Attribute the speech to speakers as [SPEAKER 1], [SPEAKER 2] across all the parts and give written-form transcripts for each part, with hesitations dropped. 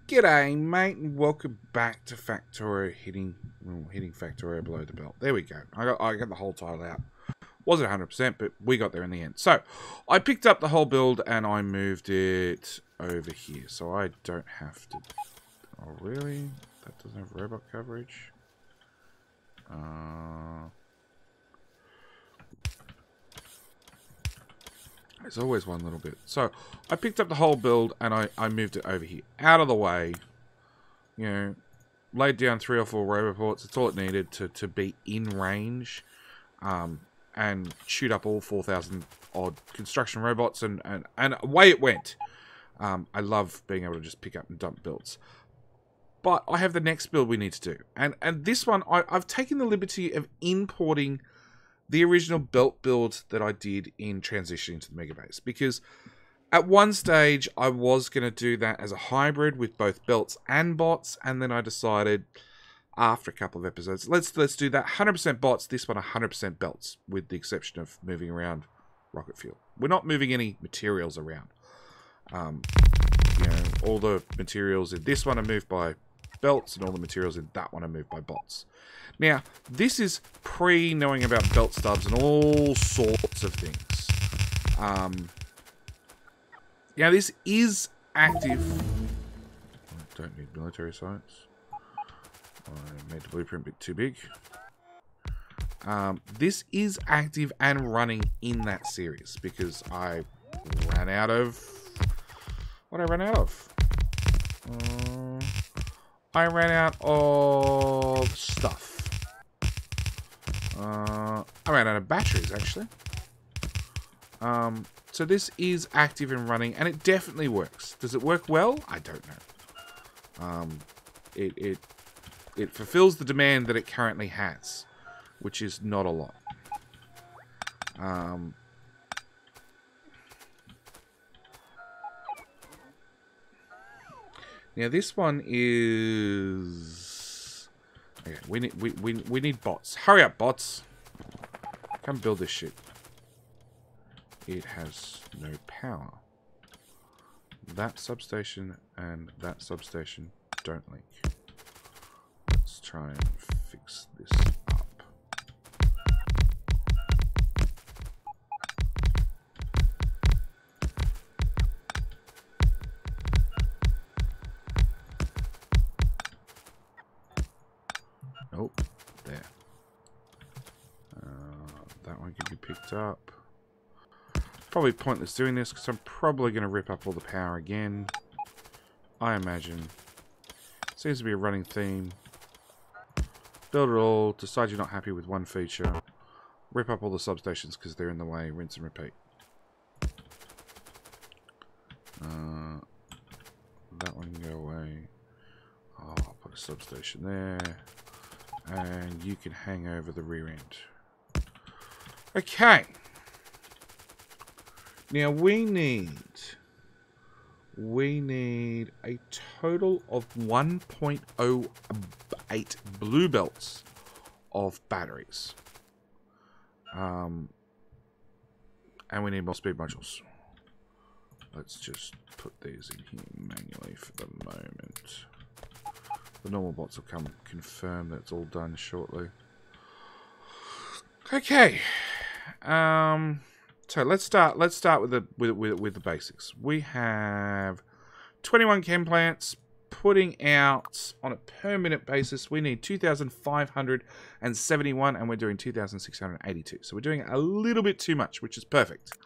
[SPEAKER 1] G'day, mate, and welcome back to Factorio, hitting Factorio below the belt. There we go. I got the whole title out. Wasn't 100%, but we got there in the end. So, I picked up the whole build and I moved it over here, so I don't have to... Oh, really? That doesn't have robot coverage? There's always one little bit. So, I picked up the whole build and I moved it over here. Out of the way. You know, laid down 3 or 4 roboports. That's all it needed to be in range. And shoot up all 4,000 odd construction robots. And away it went. I love being able to just pick up and dump builds. But I have the next build we need to do. And this one, I've taken the liberty of importing the original belt build that I did in transitioning to the megabase, because at one stage I was going to do that as a hybrid with both belts and bots, and then I decided after a couple of episodes, let's do that 100% bots, this one 100% belts, with the exception of moving around rocket fuel. We're not moving any materials around. You know, all the materials in this one are moved by belts, and all the materials in that one are moved by bots. Now, this is pre-knowing about belt stubs and all sorts of things. Yeah, this is active. I don't need military science. I made the blueprint a bit too big. This is active and running in that series because I ran out of... What did I run out of? I ran out of stuff. I ran out of batteries, actually. So this is active and running, and it definitely works. Does it work well? I don't know. It fulfills the demand that it currently has, which is not a lot. Now this one is... Okay, we need bots. Hurry up, bots! Come build this shit. It has no power. That substation and that substation don't link. Let's try and fix this up. Oh, there. That one can be picked up. Probably pointless doing this because I'm probably going to rip up all the power again. I imagine. Seems to be a running theme. Build it all, decide you're not happy with one feature, rip up all the substations because they're in the way, rinse and repeat. That one can go away. Oh, I'll put a substation there. And you can hang over the rear end. Okay. Now we need a total of 1.08 blue belts of batteries. And we need more speed modules. Let's just put these in here manually for the moment. The normal bots will come confirm that it's all done shortly. Okay. So let's start with the basics. We have 21 chem plants putting out on a per minute basis. We need 2,571 and we're doing 2,682. So we're doing a little bit too much, which is perfect.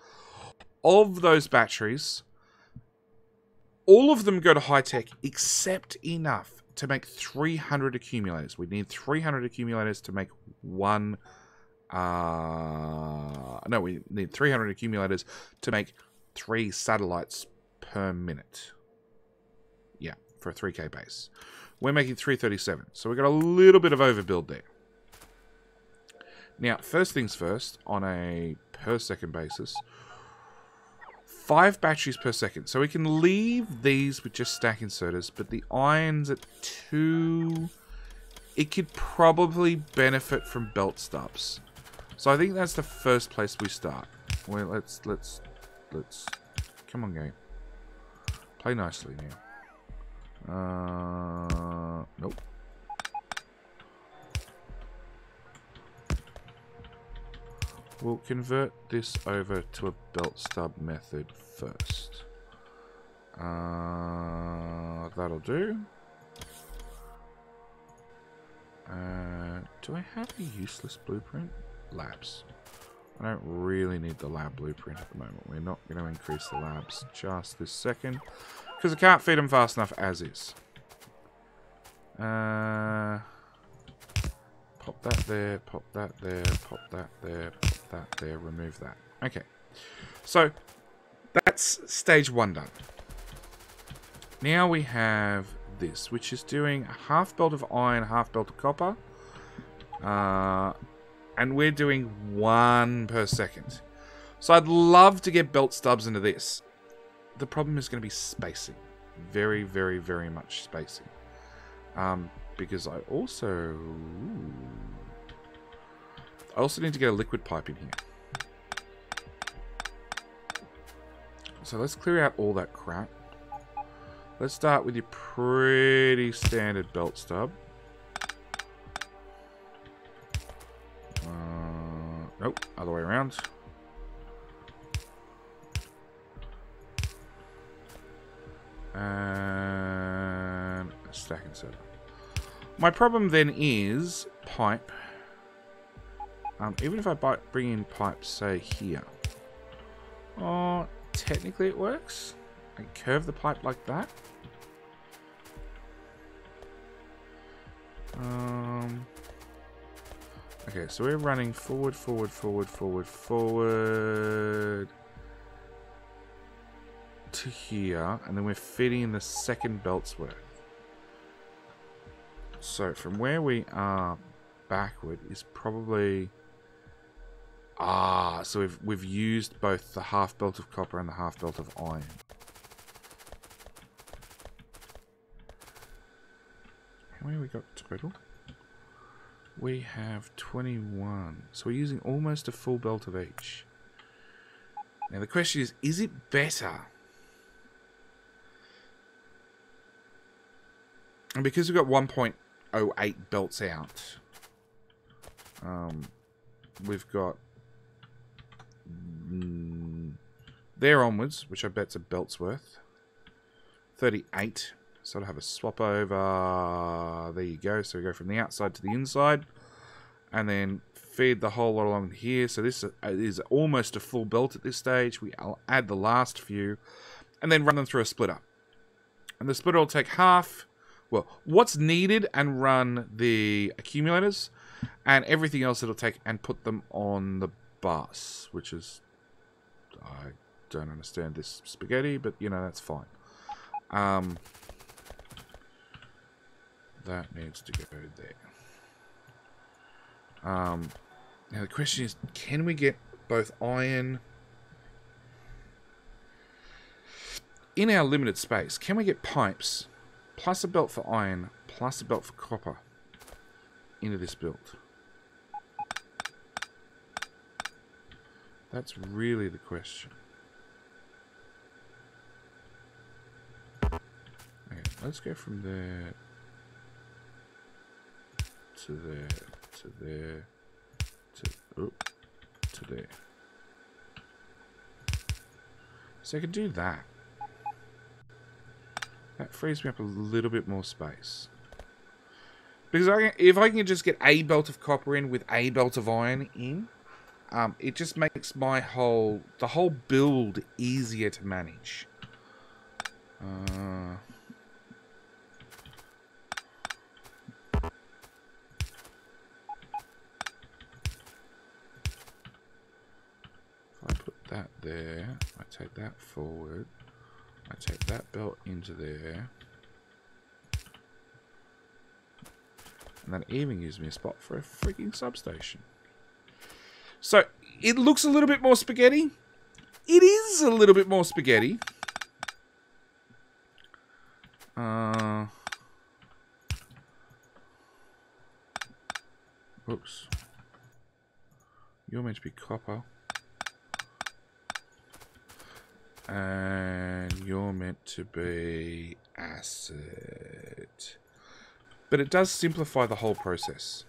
[SPEAKER 1] Of those batteries, all of them go to high tech except enough to make 300 accumulators. We need 300 accumulators to make one... no, we need 300 accumulators to make 3 satellites per minute. Yeah, for a 3K base. We're making 337, so we've got a little bit of overbuild there. Now, first things first, on a per second basis, 5 batteries per second. So we can leave these with just stack inserters, but the irons at 2, it could probably benefit from belt stubs. So I think that's the first place we start. Well, let's come on, game. Play nicely now. Nope. We'll convert this over to a belt stub method first. That'll do. Do I have a useless blueprint? Labs. I don't really need the lab blueprint at the moment. We're not going to increase the labs just this second, because I can't feed them fast enough as is. Pop that there, pop that there, pop that there, pop that there, remove that. Okay. So, that's stage 1 done. Now we have this, which is doing a half belt of iron, half belt of copper. And we're doing 1 per second. So I'd love to get belt stubs into this. The problem is going to be spacing. Very, very, very much spacing. Because I also need to get a liquid pipe in here. So let's clear out all that crap. Let's start with your pretty standard belt stub. Nope, other way around. And a stack and set. My problem then is pipe. Even if I bring in pipes, say here. Oh, technically it works. I can curve the pipe like that. Okay, so we're running forward, forward, forward, forward, forward to here, and then we're feeding in the second belt's worth. So from where we are backward is probably so we've used both the half belt of copper and the half belt of iron. How many have we got total? We have 21. So we're using almost a full belt of each. Now the question is it better? And because we've got 1.08 belts out, we've got there onwards, which I bet's a belt's worth. 38. So I'll have a swap over. There you go. So we go from the outside to the inside. And then feed the whole lot along here. So this is almost a full belt at this stage. I'll add the last few. And then run them through a splitter. And the splitter will take half. Well, what's needed and run the accumulators. And everything else it'll take and put them on the bus. Which is... I don't understand this spaghetti. But, you know, that's fine. That needs to go there. Now the question is, can we get both iron in our limited space? Can we get pipes plus a belt for iron plus a belt for copper into this build? That's really the question. Okay, let's go from there to there, to there, to there. So I can do that. That frees me up a little bit more space. Because if I can just get a belt of copper in with a belt of iron in, it just makes the whole build easier to manage. That there, I take that forward, I take that belt into there, and that even gives me a spot for a freaking substation. So, it looks a little bit more spaghetti. It is a little bit more spaghetti. Oops. You're meant to be copper. And you're meant to be acid. But it does simplify the whole process.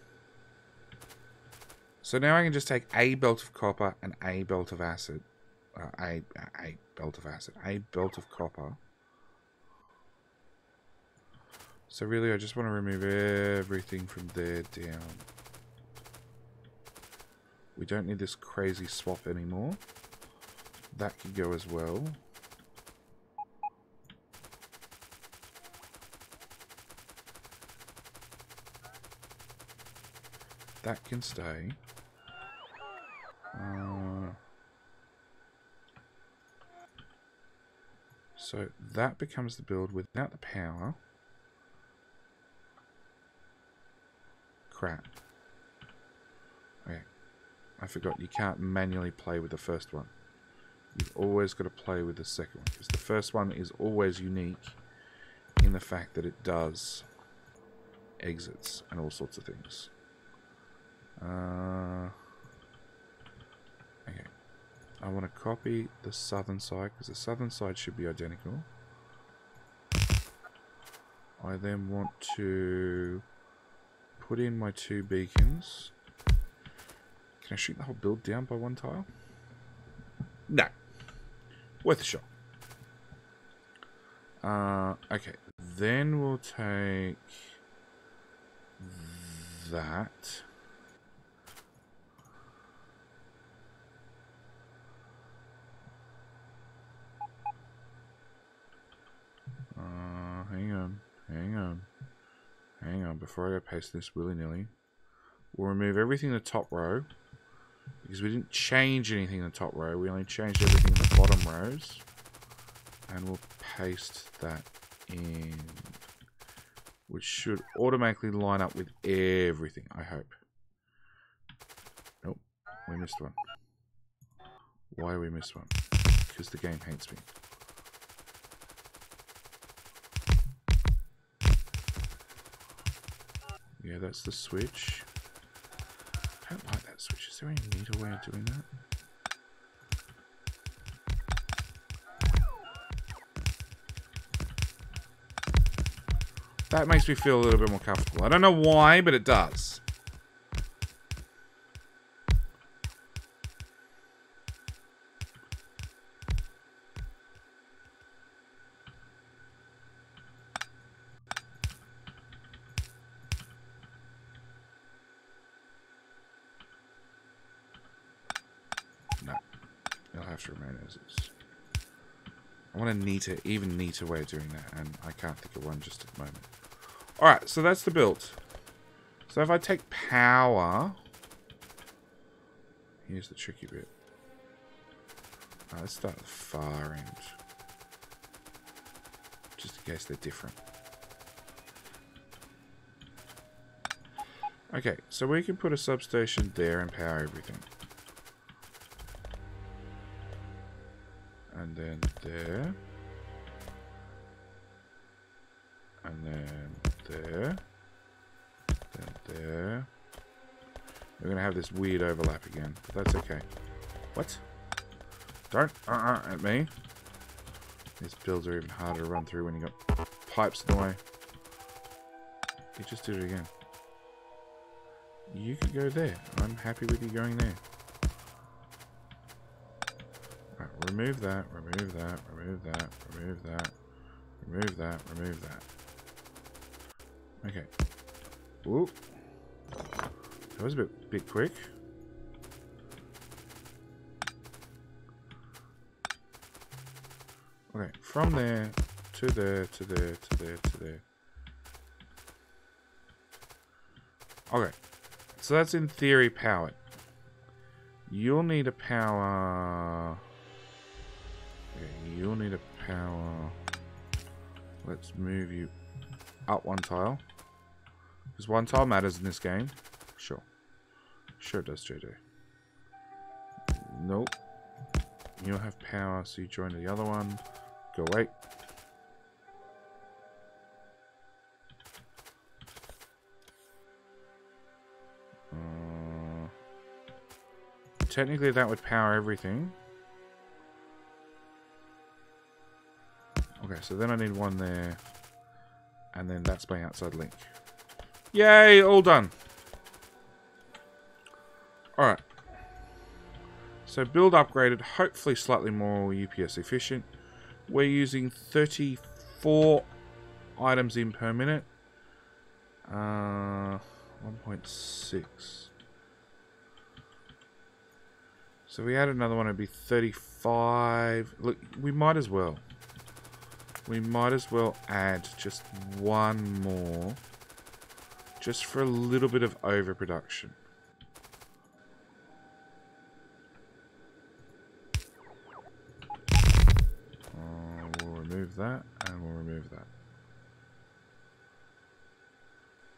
[SPEAKER 1] So now I can just take a belt of copper and a belt of acid. A belt of copper. So really I just want to remove everything from there down. We don't need this crazy swap anymore. That could go as well. That can stay. So that becomes the build without the power. Crap. Okay. I forgot you can't manually play with the first one. You've always got to play with the second one. Because the first one is always unique in the fact that it does exits and all sorts of things. Okay. I want to copy the southern side because the southern side should be identical. I then want to put in my 2 beacons. Can I shoot the whole build down by 1 tile? No. Worth a shot. Okay. Then we'll take that. Hang on, before I go paste this willy-nilly. We'll remove everything in the top row. Because we didn't change anything in the top row. We only changed everything in the bottom rows. And we'll paste that in. Which should automatically line up with everything, I hope. Nope, we missed one. Why we missed one? Because the game hates me. Yeah, that's the switch. I don't like that switch. Is there any neater way of doing that? That makes me feel a little bit more comfortable. I don't know why, but it does. No. It'll have to remain as is. I want a neater, even neater way of doing that, and I can't think of one just at the moment. Alright, so that's the build. So if I take power... Here's the tricky bit. Let's start at the far end. Just in case they're different. Okay, so we can put a substation there and power everything. And then there. And then there. Then there. We're going to have this weird overlap again, but that's okay. What? Don't at me. These builds are even harder to run through when you got pipes in the way. You just did it again. You can go there. I'm happy with you going there. Right, remove that, remove that, remove that, remove that, remove that, remove that. Okay. Ooh. That was a bit quick. Okay, from there to there to there to there to there. Okay, so that's in theory powered. You'll need a power. Okay, you'll need a power. Let's move you up 1 tile. Because 1 tile matters in this game. Sure. Sure it does, JJ. Nope. You'll have power, so you join the other one. Go away. Technically that would power everything. Okay, so then I need one there. And then that's my outside link. Yay, all done. Alright. So build upgraded, hopefully slightly more UPS efficient. We're using 34 items in per minute. 1.6. So we add another one, it'd be 35. Look, we might as well. We might as well add just one more. Just for a little bit of overproduction. We'll remove that, and we'll remove that.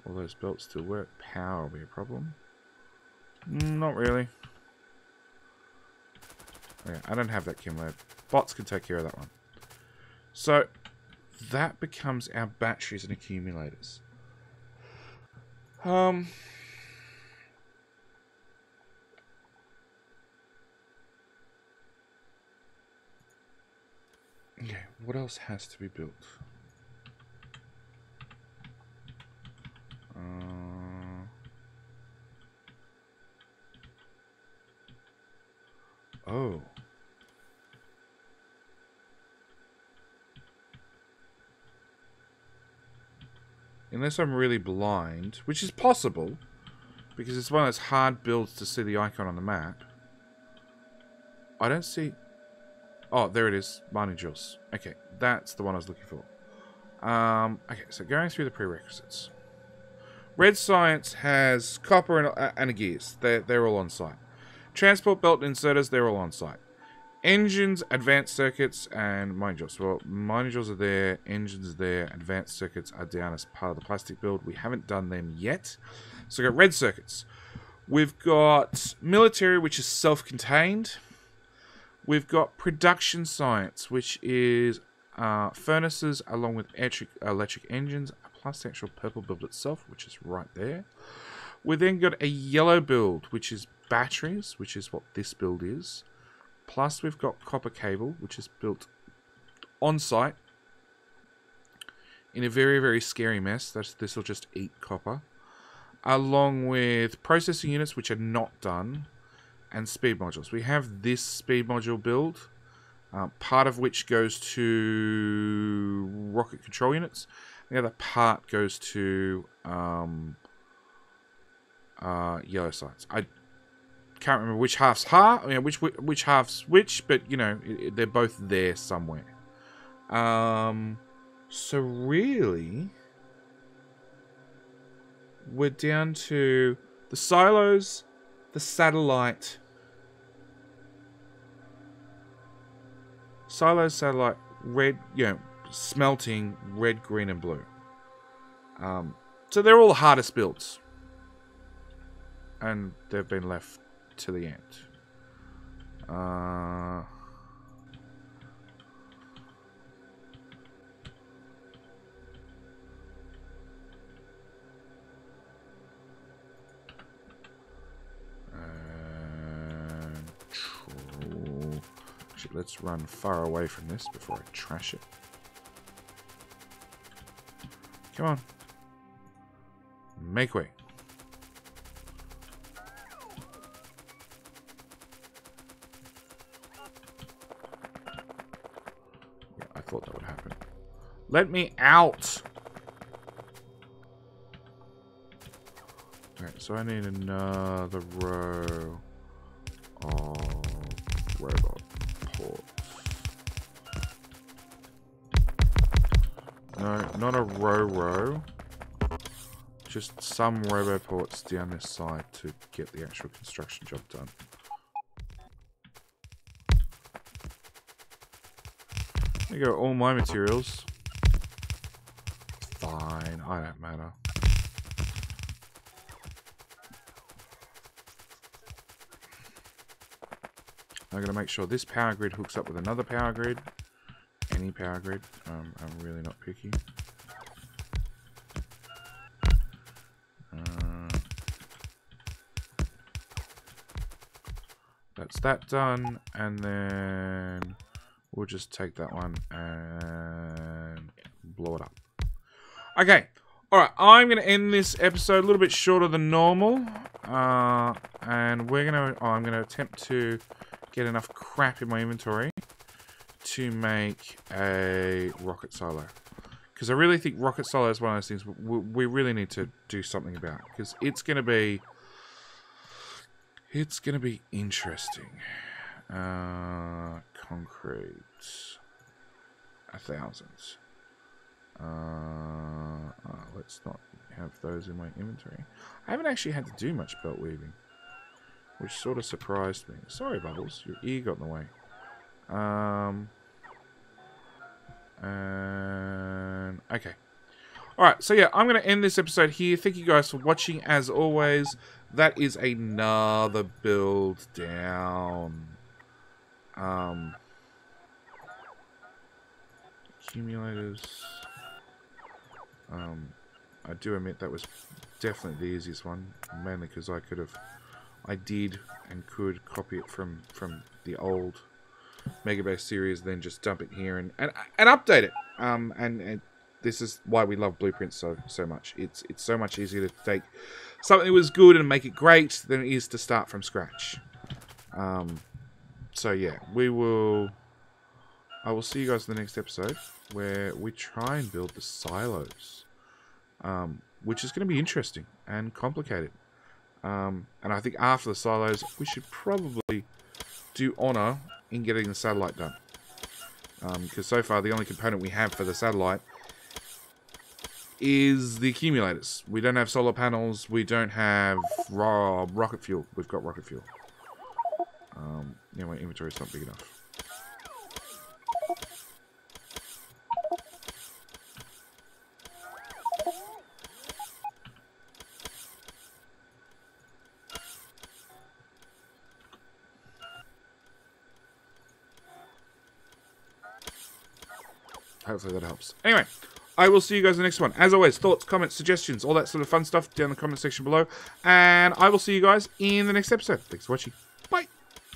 [SPEAKER 1] All those belts still work. Power will be a problem. Not really. Okay, I don't have that chem load. Bots can take care of that one. So, that becomes our batteries and accumulators. Okay, what else has to be built? Oh. Unless I'm really blind, which is possible, because it's one of those hard builds to see the icon on the map. I don't see... Oh, there it is. Mining Jules. Okay, that's the one I was looking for. Okay, so going through the prerequisites. Red Science has copper and gears. They're all on site. Transport belt inserters, they're all on site. Engines, advanced circuits, and mining jobs. Well, mining jobs are there, engines are there, advanced circuits are down as part of the plastic build. We haven't done them yet. So we've got red circuits. We've got military, which is self-contained. We've got production science, which is furnaces along with electric engines, plus the actual purple build itself, which is right there. We then got a yellow build, which is batteries, which is what this build is. Plus we've got copper cable, which is built on site in a very, very scary mess. This will just eat copper. Along with processing units, which are not done, and speed modules. We have this speed module build, part of which goes to rocket control units. The other part goes to yellow sites. I can't remember which half's which half's which, but you know they're both there somewhere. So really, we're down to the silos, the satellite, red, smelting, red, green, and blue. So they're all the hardest builds, and they've been left to the end. Actually, let's run far away from this before I trash it. Come on. Make way. Yeah, I thought that would happen. Let me out! Okay, so I need another row of robot ports. No, not a row. Just some roboports down this side to get the actual construction job done. There you go, all my materials. Fine, I don't matter. I'm going to make sure this power grid hooks up with another power grid. Any power grid. I'm really not picky. That's that done, and then we'll just take that one and blow it up. Okay, Alright, I'm going to end this episode a little bit shorter than normal. And we're going to... I'm going to attempt to get enough crap in my inventory to make a rocket silo. Because I really think rocket silo is one of those things we really need to do something about. Because it's going to be... It's going to be interesting. Concrete. 1,000. Let's not have those in my inventory. I haven't actually had to do much belt weaving, which sort of surprised me. Sorry, Bubbles, your ear got in the way. And okay. Alright, so yeah, I'm going to end this episode here. Thank you guys for watching. As always, that is another build down. Accumulators. I do admit that was definitely the easiest one, mainly because I did and could copy it from the old Megabase series, then just dump it here and update it. And this is why we love blueprints so much. It's so much easier to take something that was good and make it great than it is to start from scratch. So yeah, I will see you guys in the next episode where we try and build the silos, which is going to be interesting and complicated. And I think after the silos, we should probably do honor in getting the satellite done. Because so far, the only component we have for the satellite is the accumulators. We don't have solar panels. We don't have rocket fuel. We've got rocket fuel. Yeah, my inventory's not big enough. Hopefully that helps. Anyway, I will see you guys in the next one. As always, thoughts, comments, suggestions, all that sort of fun stuff down in the comment section below. And I will see you guys in the next episode. Thanks for watching.